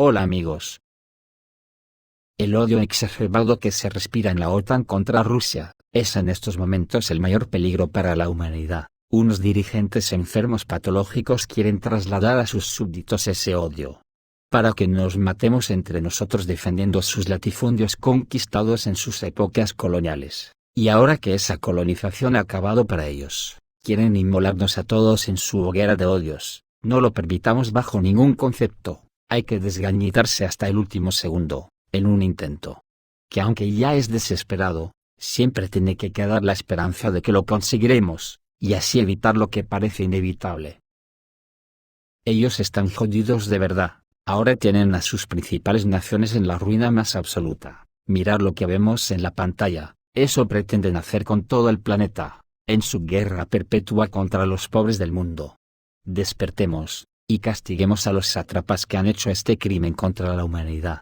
Hola amigos. El odio exacerbado que se respira en la OTAN contra Rusia, es en estos momentos el mayor peligro para la humanidad. Unos dirigentes enfermos patológicos quieren trasladar a sus súbditos ese odio, para que nos matemos entre nosotros defendiendo sus latifundios conquistados en sus épocas coloniales, y ahora que esa colonización ha acabado para ellos, quieren inmolarnos a todos en su hoguera de odios. No lo permitamos bajo ningún concepto. Hay que desgañitarse hasta el último segundo, en un intento que aunque ya es desesperado, siempre tiene que quedar la esperanza de que lo conseguiremos, y así evitar lo que parece inevitable. Ellos están jodidos de verdad, ahora tienen a sus principales naciones en la ruina más absoluta. Mirad lo que vemos en la pantalla, eso pretenden hacer con todo el planeta, en su guerra perpetua contra los pobres del mundo. Despertemos, y castiguemos a los sátrapas que han hecho este crimen contra la humanidad.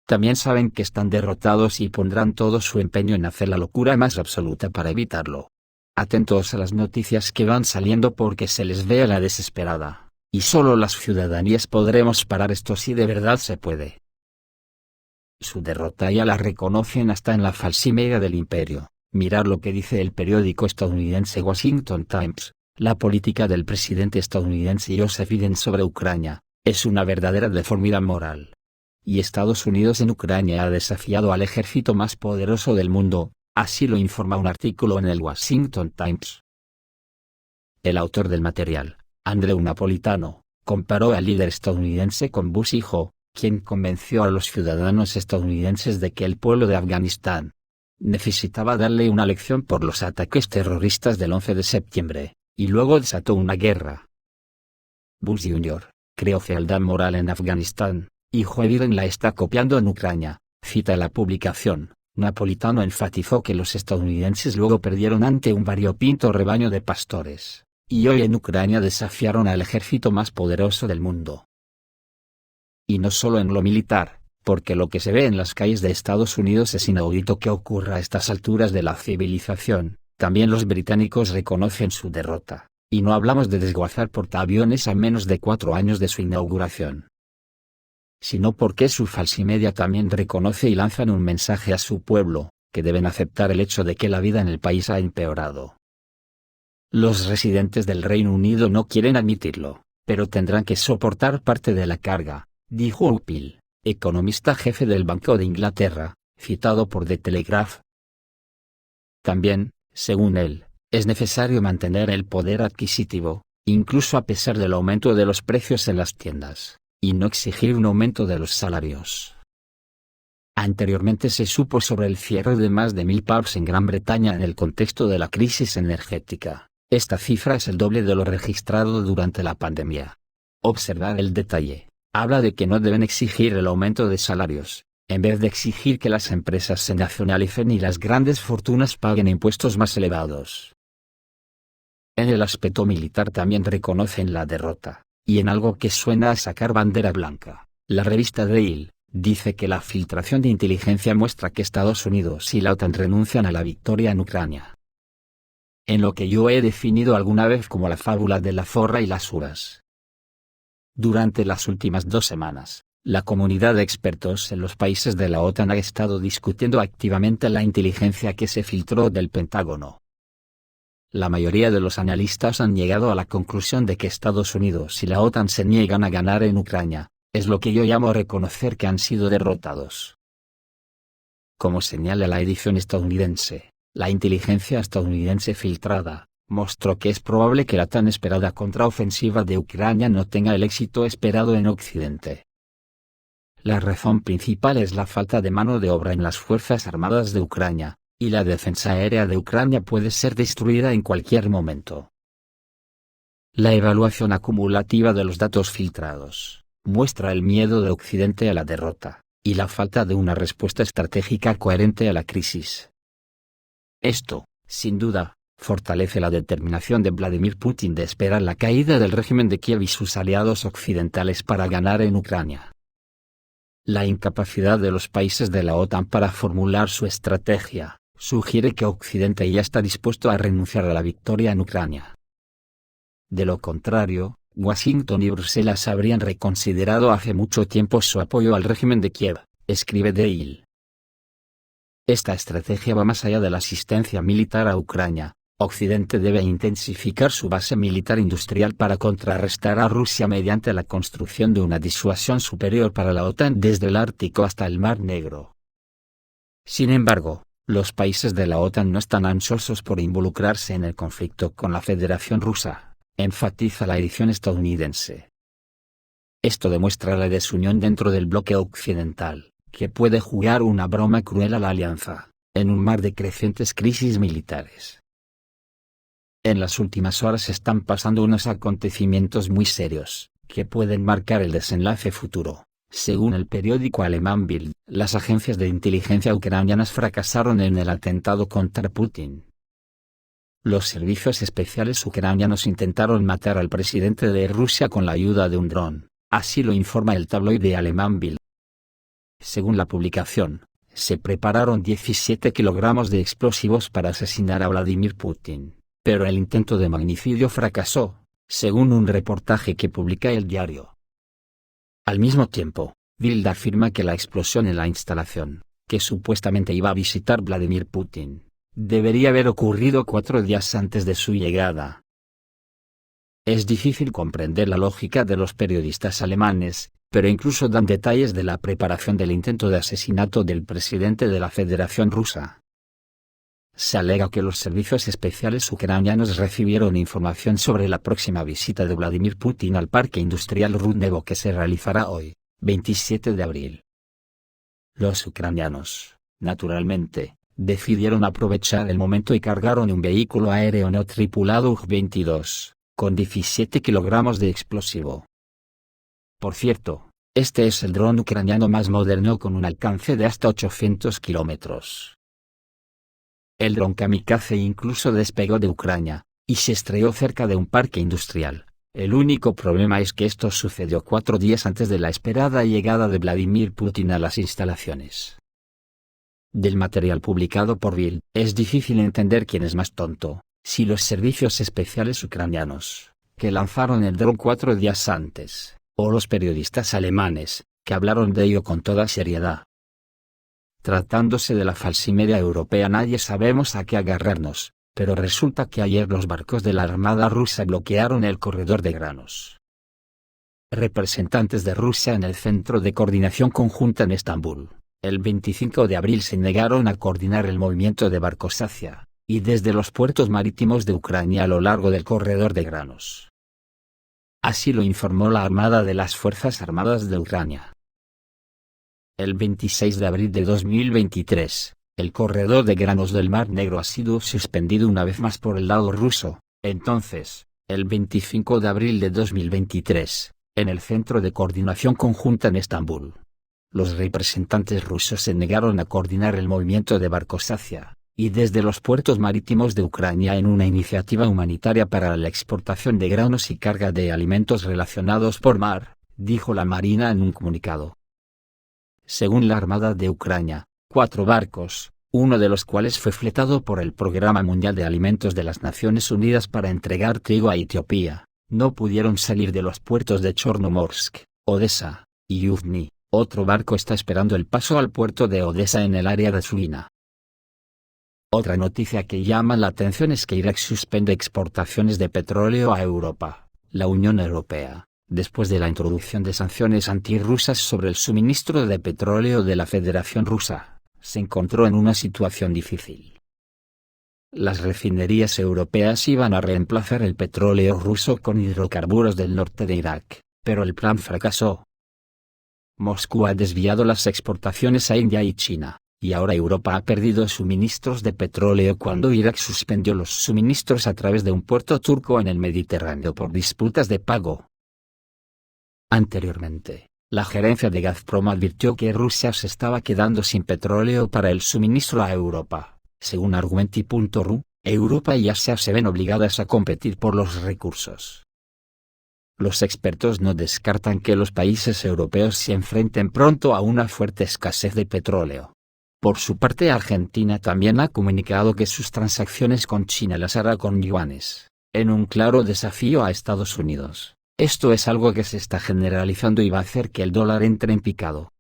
También saben que están derrotados y pondrán todo su empeño en hacer la locura más absoluta para evitarlo. Atentos a las noticias que van saliendo porque se les ve a la desesperada, y solo las ciudadanías podremos parar esto si de verdad se puede. Su derrota ya la reconocen hasta en la falsimedia del imperio. Mirad lo que dice el periódico estadounidense Washington Times. La política del presidente estadounidense Joseph Biden sobre Ucrania es una verdadera deformidad moral. Y Estados Unidos en Ucrania ha desafiado al ejército más poderoso del mundo, así lo informa un artículo en el Washington Times. El autor del material, Andrew Napolitano, comparó al líder estadounidense con Bush hijo, quien convenció a los ciudadanos estadounidenses de que el pueblo de Afganistán necesitaba darle una lección por los ataques terroristas del 11 de septiembre. Y luego desató una guerra. Bush Jr. creó fealdad moral en Afganistán, y Joe Biden la está copiando en Ucrania, cita la publicación. Napolitano enfatizó que los estadounidenses luego perdieron ante un variopinto rebaño de pastores, y hoy en Ucrania desafiaron al ejército más poderoso del mundo. Y no solo en lo militar, porque lo que se ve en las calles de Estados Unidos es inaudito que ocurra a estas alturas de la civilización. También los británicos reconocen su derrota, y no hablamos de desguazar portaaviones a menos de 4 años de su inauguración, sino porque su falsimedia también reconoce y lanzan un mensaje a su pueblo, que deben aceptar el hecho de que la vida en el país ha empeorado. Los residentes del Reino Unido no quieren admitirlo, pero tendrán que soportar parte de la carga, dijo Upil, economista jefe del Banco de Inglaterra, citado por The Telegraph. También, según él, es necesario mantener el poder adquisitivo, incluso a pesar del aumento de los precios en las tiendas, y no exigir un aumento de los salarios. Anteriormente se supo sobre el cierre de más de 1000 pubs en Gran Bretaña en el contexto de la crisis energética. Esta cifra es el doble de lo registrado durante la pandemia. Observad el detalle. Habla de que no deben exigir el aumento de salarios, en vez de exigir que las empresas se nacionalicen y las grandes fortunas paguen impuestos más elevados. En el aspecto militar también reconocen la derrota, y en algo que suena a sacar bandera blanca, la revista Daily dice que la filtración de inteligencia muestra que Estados Unidos y la OTAN renuncian a la victoria en Ucrania. En lo que yo he definido alguna vez como la fábula de la zorra y las uras. Durante las últimas 2 semanas, la comunidad de expertos en los países de la OTAN ha estado discutiendo activamente la inteligencia que se filtró del Pentágono. La mayoría de los analistas han llegado a la conclusión de que Estados Unidos y la OTAN se niegan a ganar en Ucrania, es lo que yo llamo reconocer que han sido derrotados. Como señala la edición estadounidense, la inteligencia estadounidense filtrada mostró que es probable que la tan esperada contraofensiva de Ucrania no tenga el éxito esperado en Occidente. La razón principal es la falta de mano de obra en las Fuerzas Armadas de Ucrania, y la defensa aérea de Ucrania puede ser destruida en cualquier momento. La evaluación acumulativa de los datos filtrados muestra el miedo de Occidente a la derrota, y la falta de una respuesta estratégica coherente a la crisis. Esto, sin duda, fortalece la determinación de Vladimir Putin de esperar la caída del régimen de Kiev y sus aliados occidentales para ganar en Ucrania. La incapacidad de los países de la OTAN para formular su estrategia sugiere que Occidente ya está dispuesto a renunciar a la victoria en Ucrania. De lo contrario, Washington y Bruselas habrían reconsiderado hace mucho tiempo su apoyo al régimen de Kiev, escribe Dale. Esta estrategia va más allá de la asistencia militar a Ucrania. Occidente debe intensificar su base militar industrial para contrarrestar a Rusia mediante la construcción de una disuasión superior para la OTAN desde el Ártico hasta el Mar Negro. Sin embargo, los países de la OTAN no están ansiosos por involucrarse en el conflicto con la Federación Rusa, enfatiza la edición estadounidense. Esto demuestra la desunión dentro del bloque occidental, que puede jugar una broma cruel a la alianza, en un mar de crecientes crisis militares. En las últimas horas están pasando unos acontecimientos muy serios, que pueden marcar el desenlace futuro. Según el periódico alemán Bild, las agencias de inteligencia ucranianas fracasaron en el atentado contra Putin. Los servicios especiales ucranianos intentaron matar al presidente de Rusia con la ayuda de un dron, así lo informa el tabloide alemán Bild. Según la publicación, se prepararon 17 kilogramos de explosivos para asesinar a Vladimir Putin, pero el intento de magnicidio fracasó, según un reportaje que publica el diario. Al mismo tiempo, Bild afirma que la explosión en la instalación, que supuestamente iba a visitar Vladimir Putin, debería haber ocurrido 4 días antes de su llegada. Es difícil comprender la lógica de los periodistas alemanes, pero incluso dan detalles de la preparación del intento de asesinato del presidente de la Federación Rusa. Se alega que los servicios especiales ucranianos recibieron información sobre la próxima visita de Vladimir Putin al parque industrial Rudnevo que se realizará hoy, 27 de abril. Los ucranianos, naturalmente, decidieron aprovechar el momento y cargaron un vehículo aéreo no tripulado UJ-22, con 17 kilogramos de explosivo. Por cierto, este es el dron ucraniano más moderno con un alcance de hasta 800 kilómetros. El dron kamikaze incluso despegó de Ucrania, y se estrelló cerca de un parque industrial. El único problema es que esto sucedió 4 días antes de la esperada llegada de Vladimir Putin a las instalaciones. Del material publicado por Bild, es difícil entender quién es más tonto, si los servicios especiales ucranianos, que lanzaron el dron 4 días antes, o los periodistas alemanes, que hablaron de ello con toda seriedad. Tratándose de la falsimedia europea nadie sabemos a qué agarrarnos, pero resulta que ayer los barcos de la Armada rusa bloquearon el corredor de granos. Representantes de Rusia en el Centro de Coordinación Conjunta en Estambul, el 25 de abril se negaron a coordinar el movimiento de barcos hacia, y desde los puertos marítimos de Ucrania a lo largo del corredor de granos. Así lo informó la Armada de las Fuerzas Armadas de Ucrania. El 26 de abril de 2023, el corredor de granos del Mar Negro ha sido suspendido una vez más por el lado ruso. Entonces, el 25 de abril de 2023, en el Centro de Coordinación Conjunta en Estambul, los representantes rusos se negaron a coordinar el movimiento de barcos hacia, y desde los puertos marítimos de Ucrania en una iniciativa humanitaria para la exportación de granos y carga de alimentos relacionados por mar, dijo la Marina en un comunicado. Según la Armada de Ucrania, 4 barcos, uno de los cuales fue fletado por el Programa Mundial de Alimentos de las Naciones Unidas para entregar trigo a Etiopía, no pudieron salir de los puertos de Chornomorsk, Odessa, y Yuzhny. Otro barco está esperando el paso al puerto de Odessa en el área de Sulina. Otra noticia que llama la atención es que Irak suspende exportaciones de petróleo a Europa. La Unión Europea, después de la introducción de sanciones antirrusas sobre el suministro de petróleo de la Federación Rusa, se encontró en una situación difícil. Las refinerías europeas iban a reemplazar el petróleo ruso con hidrocarburos del norte de Irak, pero el plan fracasó. Moscú ha desviado las exportaciones a India y China, y ahora Europa ha perdido suministros de petróleo cuando Irak suspendió los suministros a través de un puerto turco en el Mediterráneo por disputas de pago. Anteriormente, la gerencia de Gazprom advirtió que Rusia se estaba quedando sin petróleo para el suministro a Europa. Según Argumenti.ru, Europa y Asia se ven obligadas a competir por los recursos. Los expertos no descartan que los países europeos se enfrenten pronto a una fuerte escasez de petróleo. Por su parte, Argentina también ha comunicado que sus transacciones con China las hará con yuanes, en un claro desafío a Estados Unidos. Esto es algo que se está generalizando y va a hacer que el dólar entre en picado.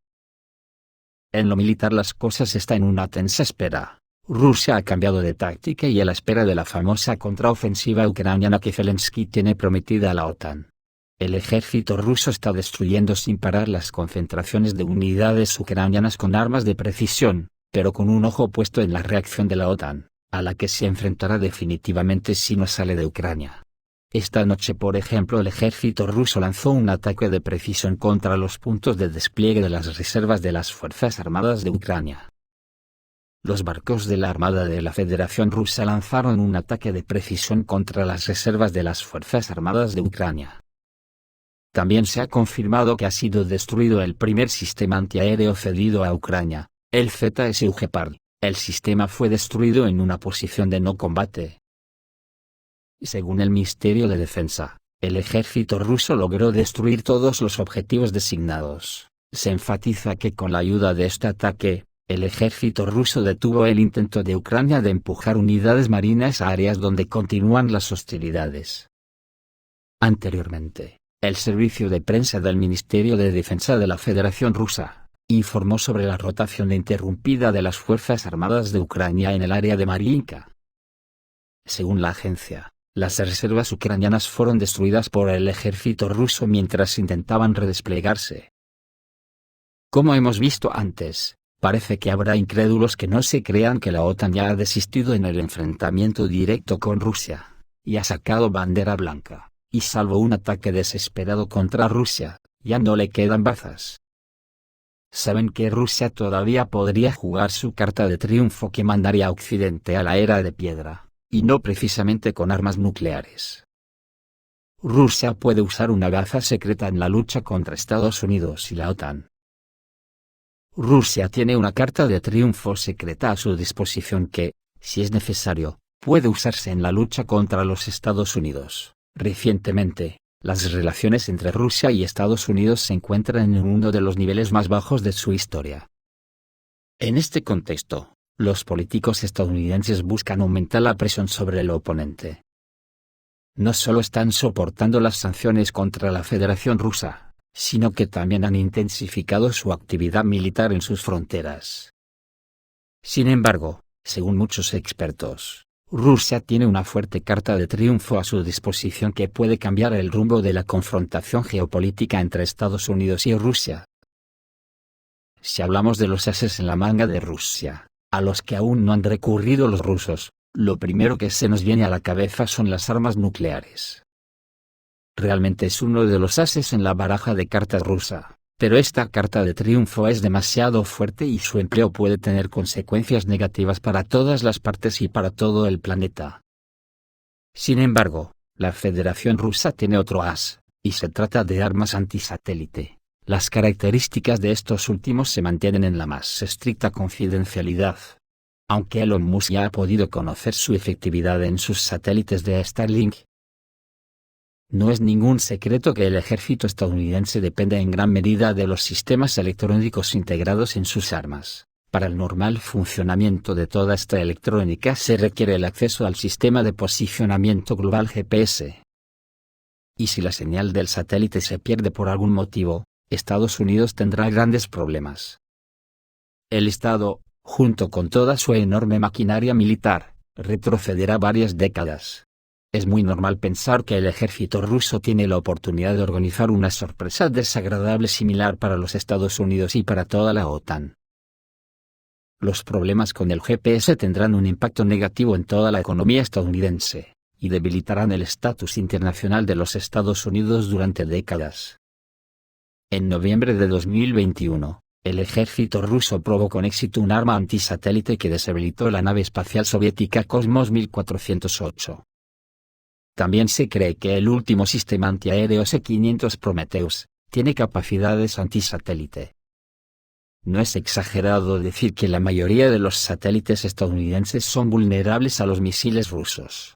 En lo militar las cosas están en una tensa espera. Rusia ha cambiado de táctica y a la espera de la famosa contraofensiva ucraniana que Zelensky tiene prometida a la OTAN. El ejército ruso está destruyendo sin parar las concentraciones de unidades ucranianas con armas de precisión, pero con un ojo puesto en la reacción de la OTAN, a la que se enfrentará definitivamente si no sale de Ucrania. Esta noche, por ejemplo, el ejército ruso lanzó un ataque de precisión contra los puntos de despliegue de las reservas de las Fuerzas Armadas de Ucrania. Los barcos de la Armada de la Federación Rusa lanzaron un ataque de precisión contra las reservas de las Fuerzas Armadas de Ucrania. También se ha confirmado que ha sido destruido el primer sistema antiaéreo cedido a Ucrania, el ZSU Gepard. El sistema fue destruido en una posición de no combate. Según el Ministerio de Defensa, el ejército ruso logró destruir todos los objetivos designados. Se enfatiza que con la ayuda de este ataque, el ejército ruso detuvo el intento de Ucrania de empujar unidades marinas a áreas donde continúan las hostilidades. Anteriormente, el servicio de prensa del Ministerio de Defensa de la Federación Rusa informó sobre la rotación interrumpida de las Fuerzas Armadas de Ucrania en el área de Mariinka. Según la agencia, las reservas ucranianas fueron destruidas por el ejército ruso mientras intentaban redesplegarse. Como hemos visto antes, parece que habrá incrédulos que no se crean que la OTAN ya ha desistido en el enfrentamiento directo con Rusia, y ha sacado bandera blanca, y salvo un ataque desesperado contra Rusia, ya no le quedan bazas. Saben que Rusia todavía podría jugar su carta de triunfo que mandaría a Occidente a la era de piedra, y no precisamente con armas nucleares. Rusia puede usar una baza secreta en la lucha contra Estados Unidos y la OTAN. Rusia tiene una carta de triunfo secreta a su disposición que, si es necesario, puede usarse en la lucha contra los Estados Unidos. Recientemente, las relaciones entre Rusia y Estados Unidos se encuentran en uno de los niveles más bajos de su historia. En este contexto, los políticos estadounidenses buscan aumentar la presión sobre el oponente. No solo están soportando las sanciones contra la Federación Rusa, sino que también han intensificado su actividad militar en sus fronteras. Sin embargo, según muchos expertos, Rusia tiene una fuerte carta de triunfo a su disposición que puede cambiar el rumbo de la confrontación geopolítica entre Estados Unidos y Rusia. Si hablamos de los ases en la manga de Rusia, a los que aún no han recurrido los rusos, lo primero que se nos viene a la cabeza son las armas nucleares. Realmente es uno de los ases en la baraja de cartas rusa, pero esta carta de triunfo es demasiado fuerte y su empleo puede tener consecuencias negativas para todas las partes y para todo el planeta. Sin embargo, la Federación Rusa tiene otro as, y se trata de armas antisatélite. Las características de estos últimos se mantienen en la más estricta confidencialidad. Aunque Elon Musk ya ha podido conocer su efectividad en sus satélites de Starlink, no es ningún secreto que el ejército estadounidense depende en gran medida de los sistemas electrónicos integrados en sus armas. Para el normal funcionamiento de toda esta electrónica se requiere el acceso al sistema de posicionamiento global GPS. Y si la señal del satélite se pierde por algún motivo, Estados Unidos tendrá grandes problemas. El Estado, junto con toda su enorme maquinaria militar, retrocederá varias décadas. Es muy normal pensar que el ejército ruso tiene la oportunidad de organizar una sorpresa desagradable similar para los Estados Unidos y para toda la OTAN. Los problemas con el GPS tendrán un impacto negativo en toda la economía estadounidense, y debilitarán el estatus internacional de los Estados Unidos durante décadas. En noviembre de 2021, el ejército ruso probó con éxito un arma antisatélite que deshabilitó la nave espacial soviética Cosmos 1408. También se cree que el último sistema antiaéreo S-500 Prometheus tiene capacidades antisatélite. No es exagerado decir que la mayoría de los satélites estadounidenses son vulnerables a los misiles rusos.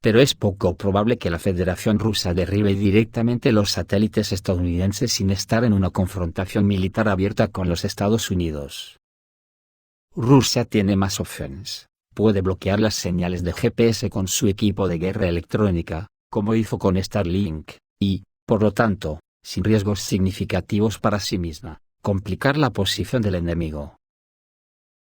Pero es poco probable que la Federación Rusa derribe directamente los satélites estadounidenses sin estar en una confrontación militar abierta con los Estados Unidos. Rusia tiene más opciones. Puede bloquear las señales de GPS con su equipo de guerra electrónica, como hizo con Starlink, y, por lo tanto, sin riesgos significativos para sí misma, complicar la posición del enemigo.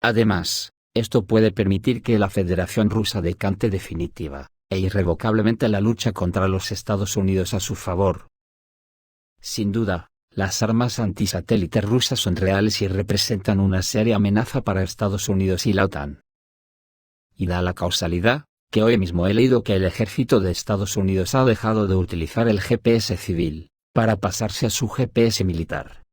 Además, esto puede permitir que la Federación Rusa decante definitiva e irrevocablemente la lucha contra los Estados Unidos a su favor. Sin duda, las armas antisatélites rusas son reales y representan una seria amenaza para Estados Unidos y la OTAN. Y da la causalidad, que hoy mismo he leído que el ejército de Estados Unidos ha dejado de utilizar el GPS civil, para pasarse a su GPS militar.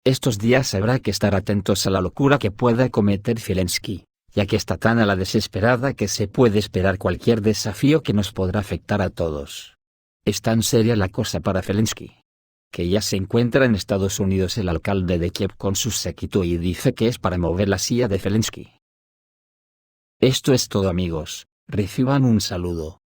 Estos días habrá que estar atentos a la locura que pueda cometer Zelensky, ya que está tan a la desesperada que se puede esperar cualquier desafío que nos podrá afectar a todos. Es tan seria la cosa para Zelensky, que ya se encuentra en Estados Unidos el alcalde de Kiev con su séquito y dice que es para mover la silla de Zelensky. Esto es todo, amigos, reciban un saludo.